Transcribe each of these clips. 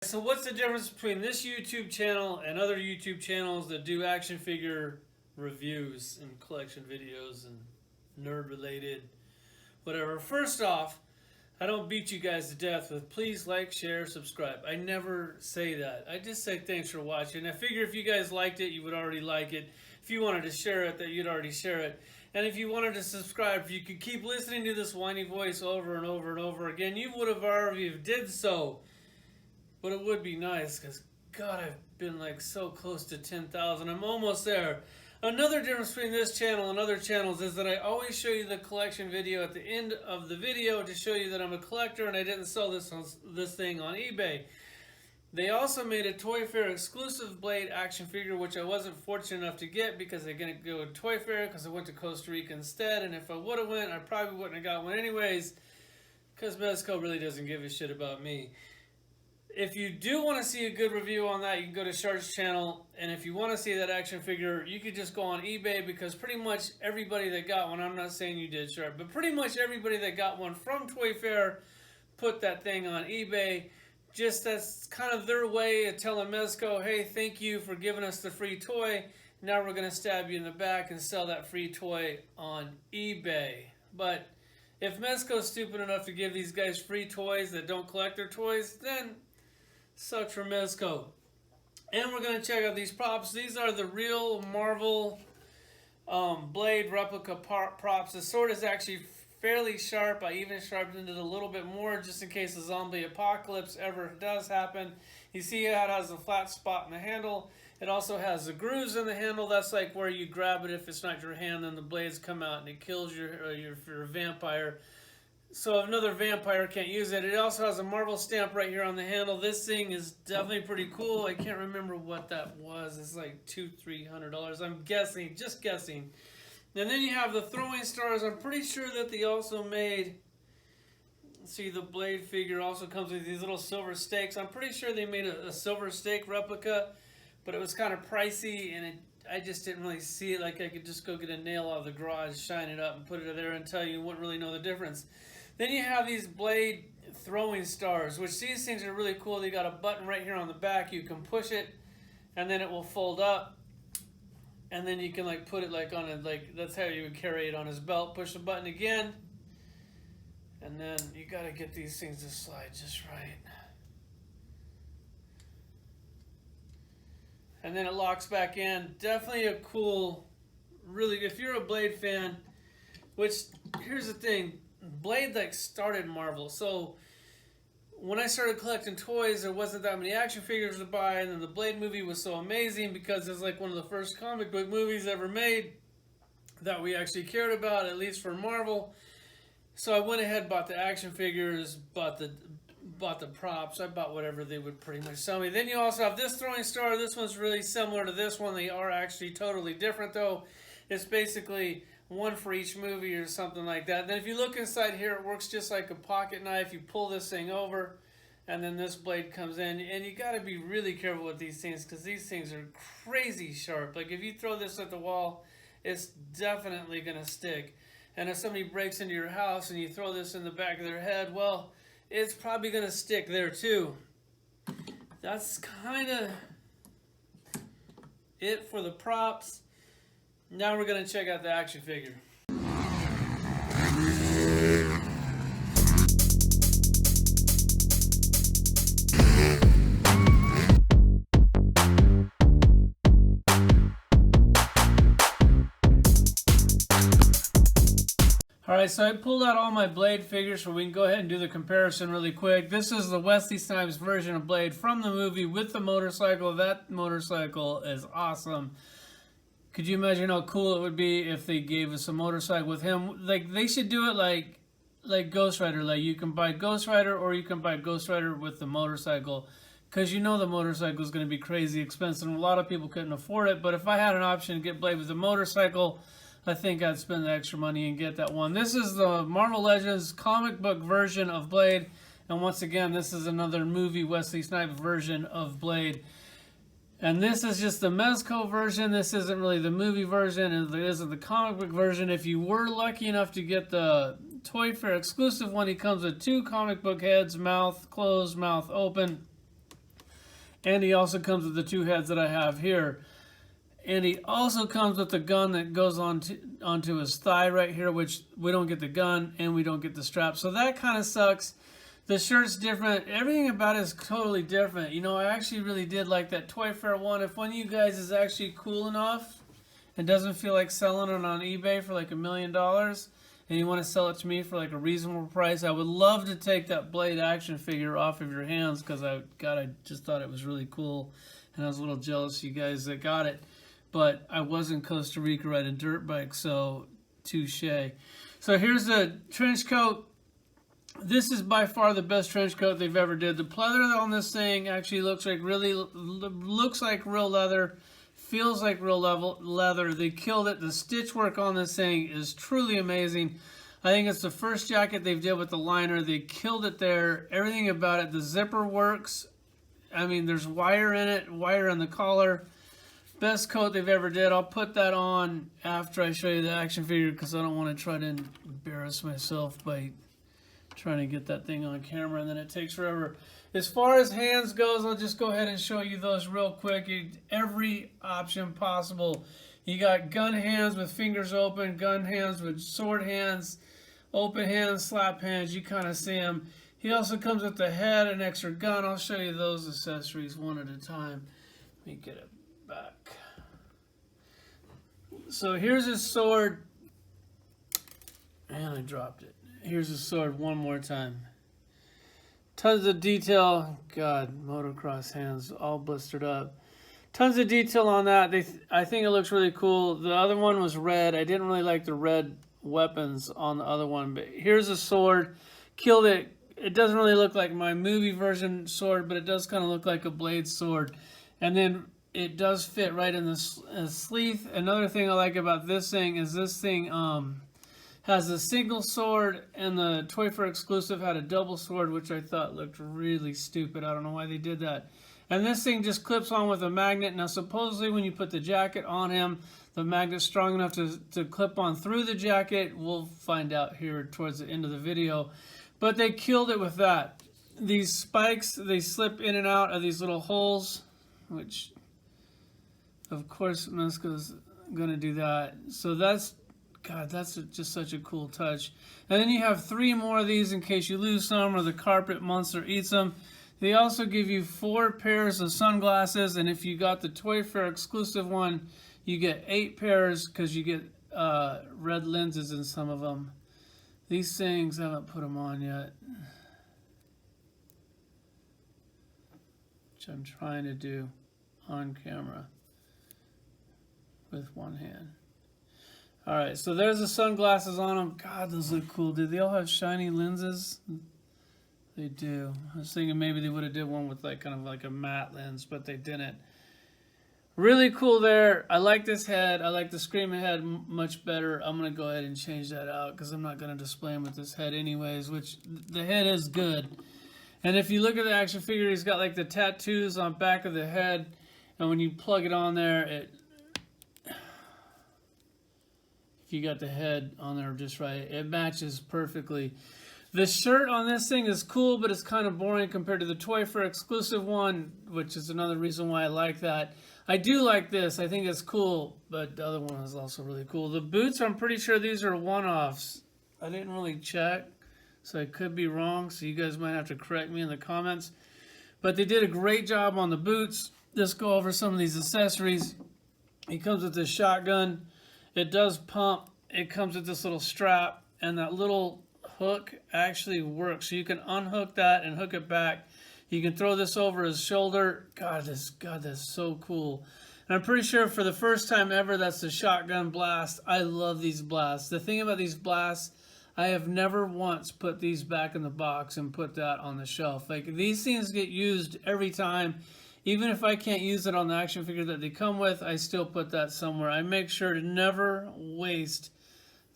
So what's the difference between this YouTube channel and other YouTube channels that do action figure reviews and collection videos and nerd related whatever? First off, I don't beat you guys to death with please like, share, subscribe. I never say that. I just say thanks for watching. I figure if you guys liked it, you would already like it. If you wanted to share it, that you'd already share it. And if you wanted to subscribe, if you could keep listening to this whiny voice over and over and over again, you would have already did so. But it would be nice, because, God, I've been like so close to 10,000. I'm almost there. Another difference between this channel and other channels is that I always show you the collection video at the end of the video to show you that I'm a collector and I didn't sell this thing on eBay. They also made a Toy Fair exclusive Blade action figure, which I wasn't fortunate enough to get because I didn't go to Toy Fair because I went to Costa Rica instead. And if I would have went, I probably wouldn't have got one anyways, because Mezco really doesn't give a shit about me. If you do want to see a good review on that, you can go to Shark's channel. And if you want to see that action figure, you could just go on eBay, because pretty much everybody that got one, I'm not saying you did, Shark, but pretty much everybody that got one from Toy Fair put that thing on eBay. Just that's kind of their way of telling Mezco, hey, thank you for giving us the free toy. Now we're going to stab you in the back and sell that free toy on eBay. But if Mezco's stupid enough to give these guys free toys that don't collect their toys, then sucks for Mezco. And we're going to check out these props. These are the real Marvel Blade replica props. The sword is actually fairly sharp. I even sharpened it a little bit more just in case the zombie apocalypse ever does happen. You see how it has a flat spot in the handle. It also has the grooves in the handle. That's like where you grab it. If it's not your hand, then the blades come out and it kills your vampire. So if another vampire can't use it. It also has a Marvel stamp right here on the handle. This thing is definitely pretty cool. I can't remember what that was. It's like $200-300. I'm guessing, just guessing. And then you have the throwing stars. I'm pretty sure that they also made, see, the Blade figure also comes with these little silver stakes. I'm pretty sure they made a silver stake replica, but it was kind of pricey, and I just didn't really see it. Like I could just go get a nail out of the garage, shine it up, and put it there and tell you wouldn't really know the difference. Then you have these Blade throwing stars, which these things are really cool. They got a button right here on the back. You can push it, and then it will fold up. And then you can like put it like on a, like that's how you would carry it on his belt. Push the button again. And then you got to get these things to slide just right. And then it locks back in. Definitely a cool, really, if you're a Blade fan, which here's the thing, Blade like started Marvel. So when I started collecting toys, there wasn't that many action figures to buy, and then the Blade movie was so amazing because it's like one of the first comic book movies ever made that we actually cared about, at least for Marvel. So I went ahead, bought the action figures, bought the props. I bought whatever they would pretty much sell me. Then you also have this throwing star. This one's really similar to this one. They are actually totally different though. It's basically one for each movie or something like that. Then if you look inside here, it works just like a pocket knife. You pull this thing over, and then this blade comes in. And you got to be really careful with these things, because these things are crazy sharp. Like if you throw this at the wall, it's definitely going to stick. And if somebody breaks into your house and you throw this in the back of their head, well, it's probably going to stick there too. That's kind of it for the props. Now we're going to check out the action figure. Alright, so I pulled out all my Blade figures so we can go ahead and do the comparison really quick. This is the Wesley Snipes version of Blade from the movie with the motorcycle. That motorcycle is awesome. Could you imagine how cool it would be if they gave us a motorcycle with him? Like, they should do it like Ghost Rider. Like, you can buy Ghost Rider, or you can buy Ghost Rider with the motorcycle. Because you know the motorcycle is going to be crazy expensive, and a lot of people couldn't afford it. But if I had an option to get Blade with a motorcycle, I think I'd spend the extra money and get that one. This is the Marvel Legends comic book version of Blade. And once again, this is another movie Wesley Snipes version of Blade. And this is just the Mezco version. This isn't really the movie version, and it isn't the comic book version. If you were lucky enough to get the Toy Fair exclusive one, he comes with two comic book heads, mouth closed, mouth open. And he also comes with the 2 heads that I have here. And he also comes with the gun that goes onto his thigh right here, which we don't get the gun and we don't get the strap. So that kind of sucks. The shirt's different. Everything about it is totally different. You know, I actually really did like that Toy Fair one. If one of you guys is actually cool enough and doesn't feel like selling it on eBay for like $1 million and you want to sell it to me for like a reasonable price, I would love to take that Blade action figure off of your hands, because I just thought it was really cool. And I was a little jealous of you guys that got it. But I was in Costa Rica riding dirt bikes, so touche. So here's the trench coat. This is by far the best trench coat they've ever did. The pleather on this thing actually looks like real leather, feels like real leather. They killed it. The stitch work on this thing is truly amazing. I think it's the first jacket they've did with the liner. They killed it there. Everything about it. The zipper works. I mean, there's wire in it, wire in the collar. Best coat they've ever did. I'll put that on after I show you the action figure, because I don't want to try to embarrass myself by trying to get that thing on camera, and then it takes forever. As far as hands goes, I'll just go ahead and show you those real quick. Every option possible. You got gun hands with fingers open, gun hands with sword hands, open hands, slap hands. You kind of see them. He also comes with the head, an extra gun. I'll show you those accessories one at a time. Let me get it back. So here's his sword, and I dropped it. Here's his sword one more time. Tons of detail. God, motocross hands all blistered up. Tons of detail on that. I think it looks really cool. The other one was red. I didn't really like the red weapons on the other one, but here's a sword. Killed it. It doesn't really look like my movie version sword, but it does kind of look like a Blade sword. And then it does fit right in the sleeve. Another thing I like about this thing is this thing has a single sword, and the Toy Fair exclusive had a double sword, which I thought looked really stupid. I don't know why they did that. And this thing just clips on with a magnet. Now, supposedly when you put the jacket on him, the magnet's strong enough to clip on through the jacket. We'll find out here towards the end of the video. But they killed it with that. These spikes, they slip in and out of these little holes, which, of course, Mezco's going to do that. So that's, God, that's just such a cool touch. And then you have 3 more of these in case you lose some or the carpet monster eats them. They also give you 4 pairs of sunglasses, and if you got the Toy Fair exclusive one, you get 8 pairs because you get red lenses in some of them. These things, I haven't put them on yet, which I'm trying to do on camera with one hand. Alright, so there's the sunglasses on them. God, those look cool. Do they all have shiny lenses? They do. I was thinking maybe they would have did one with like kind of like a matte lens, but they didn't. Really cool there. I like this head. I like the Screaming head much better. I'm going to go ahead and change that out because I'm not going to display him with this head anyways, which the head is good. And if you look at the action figure, he's got like the tattoos on back of the head, and when you plug it on there, if you got the head on there just right, it matches perfectly. The shirt on this thing is cool, but it's kind of boring compared to the Toy Fair exclusive one, which is another reason why I like that. I do like this. I think it's cool, but the other one is also really cool. The boots, I'm pretty sure these are one-offs. I didn't really check, so I could be wrong, so you guys might have to correct me in the comments. But they did a great job on the boots. Let's go over some of these accessories. It comes with this shotgun. It does pump. It comes with this little strap, and that little hook actually works. So you can unhook that and hook it back. You can throw this over his shoulder. God, that's so cool. And I'm pretty sure for the first time ever, that's the shotgun blast. I love these blasts. The thing about these blasts, I have never once put these back in the box and put that on the shelf. Like, these things get used every time. Even if I can't use it on the action figure that they come with, I still put that somewhere. I make sure to never waste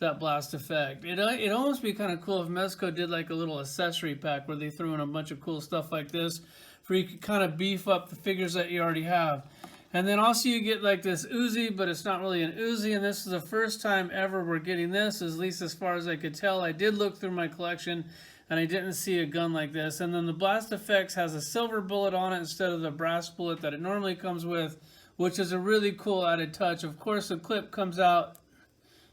that blast effect. It'd almost be kind of cool if Mezco did like a little accessory pack where they threw in a bunch of cool stuff like this, where you could kind of beef up the figures that you already have. And then also you get like this Uzi, but it's not really an Uzi, and this is the first time ever we're getting this, at least as far as I could tell. I did look through my collection, and I didn't see a gun like this. And then the Blast Effects has a silver bullet on it instead of the brass bullet that it normally comes with, which is a really cool added touch. Of course, the clip comes out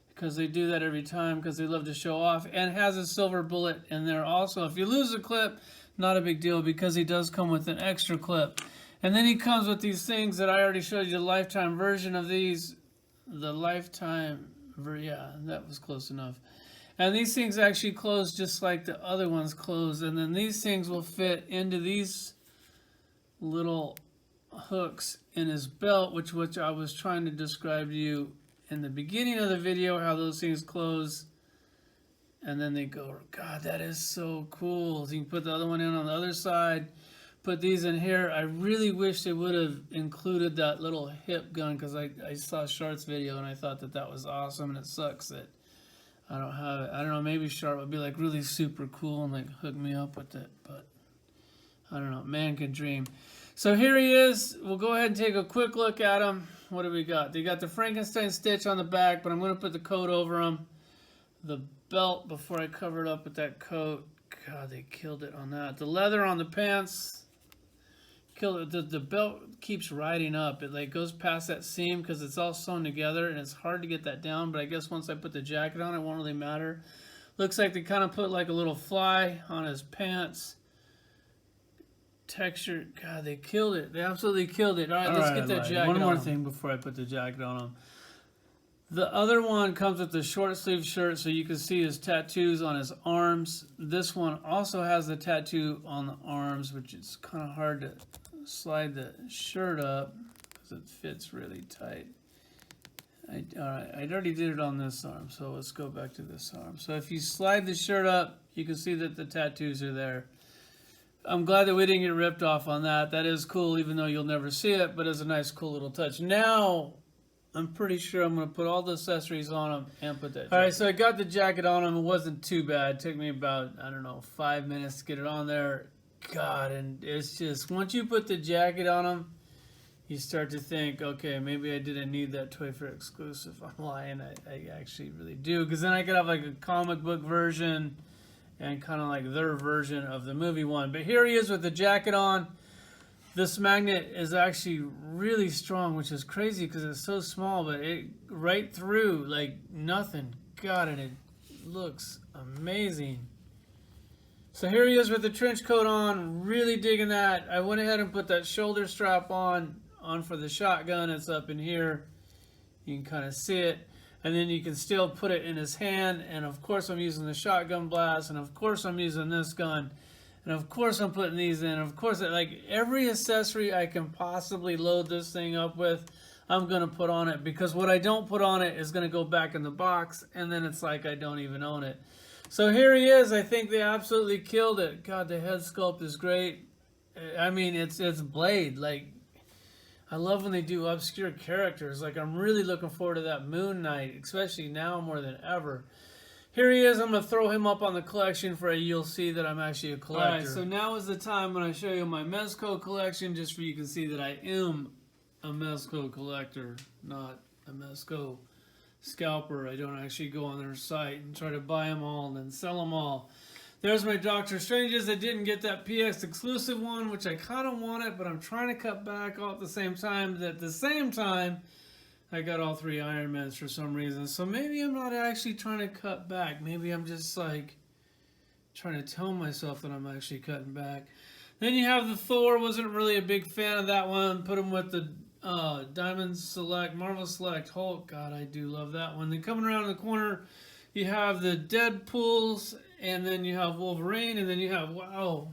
because they do that every time because they love to show off, and has a silver bullet in there also. If you lose a clip, not a big deal because he does come with an extra clip. And then he comes with these things that I already showed you, the lifetime version of these. The lifetime, yeah, that was close enough. And these things actually close just like the other ones close. And then these things will fit into these little hooks in his belt, which I was trying to describe to you in the beginning of the video, how those things close. And then they go, God, that is so cool. So you can put the other one in on the other side. Put these in here. I really wish they would have included that little hip gun because I saw Shart's video and I thought that was awesome, and it sucks that I don't have it. I don't know, maybe Shart would be like really super cool and like hook me up with it, but I don't know. Man can dream. So here he is. We'll go ahead and take a quick look at him. What do we got? They got the Frankenstein stitch on the back, but I'm going to put the coat over him. The belt before I cover it up with that coat. God, they killed it on that. The leather on the pants. The belt keeps riding up. It like goes past that seam because it's all sewn together and it's hard to get that down, but I guess once I put the jacket on, it won't really matter. Looks like they kind of put like a little fly on his pants. Texture, God, they killed it. They absolutely killed it. All right, let's get that jacket on. One more thing before I put the jacket on him. The other one comes with the short sleeve shirt so you can see his tattoos on his arms. This one also has the tattoo on the arms, which is kind of hard to slide the shirt up because it fits really tight. Alright, I already did it on this arm, so let's go back to this arm. So if you slide the shirt up, you can see that the tattoos are there. I'm glad that we didn't get ripped off on that. That is cool, even though you'll never see it, but it's a nice, cool little touch. Now, I'm pretty sure I'm going to put all the accessories on him and put that jacket. Alright, so I got the jacket on him. It wasn't too bad. It took me about, I don't know, 5 minutes to get it on there. God, and it's just, once you put the jacket on him, you start to think, okay, maybe I didn't need that Toy Fair exclusive. I'm lying. I actually really do. Because then I could have like a comic book version and kind of like their version of the movie one. But here he is with the jacket on. This magnet is actually really strong, which is crazy because it's so small, but it right through like nothing. God, and it looks amazing. So here he is with the trench coat on, really digging that. I went ahead and put that shoulder strap on for the shotgun. It's up in here. You can kind of see it. And then you can still put it in his hand. And of course I'm using the shotgun blast. And of course I'm using this gun. And of course I'm putting these in. Of course, like every accessory I can possibly load this thing up with, I'm going to put on it. Because what I don't put on it is going to go back in the box. And then it's like I don't even own it. So here he is. I think they absolutely killed it. God, the head sculpt is great. I mean, it's Blade. Like, I love when they do obscure characters. Like, I'm really looking forward to that Moon Knight, especially now more than ever. Here he is. I'm going to throw him up on the collection for you'll see that I'm actually a collector. All right, so now is the time when I show you my Mezco collection, just so you can see that I am a Mezco collector, not a Mezco scalper. I don't actually go on their site and try to buy them all and then sell them all. There's my Doctor Stranges. I didn't get that PX exclusive one, which I kind of wanted, but I'm trying to cut back all at the same time. At the same time, I got all 3 Iron Mans for some reason. So maybe I'm not actually trying to cut back. Maybe I'm just like trying to tell myself that I'm actually cutting back. Then you have the Thor. Wasn't really a big fan of that one. Put him with the Diamond Select, Marvel Select, Hulk. God, I do love that one. Then coming around the corner, you have the Deadpools, and then you have Wolverine, and then you have, wow,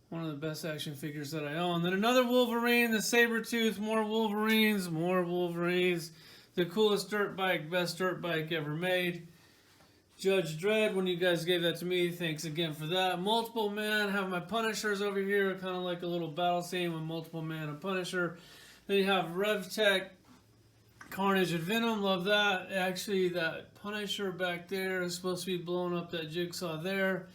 one of the best action figures that I own. Then another Wolverine, the Sabretooth, more Wolverines, the coolest dirt bike, best dirt bike ever made. Judge Dredd, when you guys gave that to me, thanks again for that. Multiple Man, have my Punishers over here, kind of like a little battle scene with Multiple Man and Punisher. Then you have RevTech, Carnage and Venom, love that. Actually, that Punisher back there is supposed to be blowing up that Jigsaw there,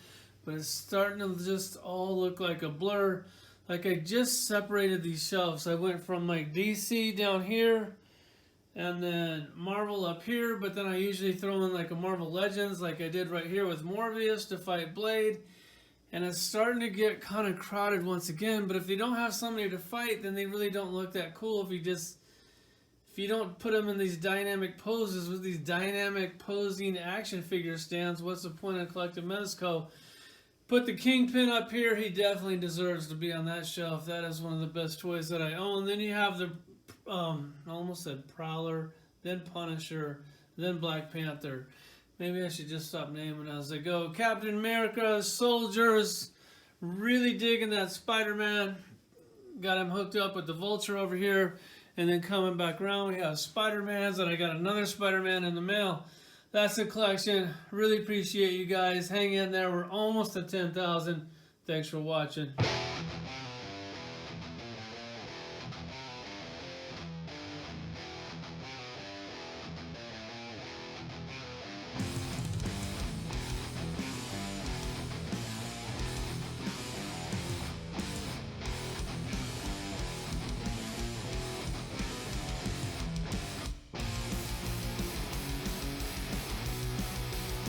but it's starting to just all look like a blur. Like I just separated these shelves. I went from like DC down here, And then Marvel up here, but then I usually throw in like a Marvel Legends like I did right here with Morbius to fight Blade. And it's starting to get kind of crowded once again, but if they don't have somebody to fight, then they really don't look that cool if you don't put them in these dynamic poses with these dynamic posing action figure stands. What's the point of collecting Mezco? Put the Kingpin up here. He definitely deserves to be on that shelf. That is one of the best toys that I own. Then you have the, I almost said Prowler, then Punisher, then Black Panther. Maybe I should just stop naming as I go. Captain America, Soldiers, really digging that Spider-Man. Got him hooked up with the Vulture over here. And then coming back around, we have Spider-Mans, and I got another Spider-Man in the mail. That's the collection. Really appreciate you guys. Hang in there. We're almost at 10,000. Thanks for watching.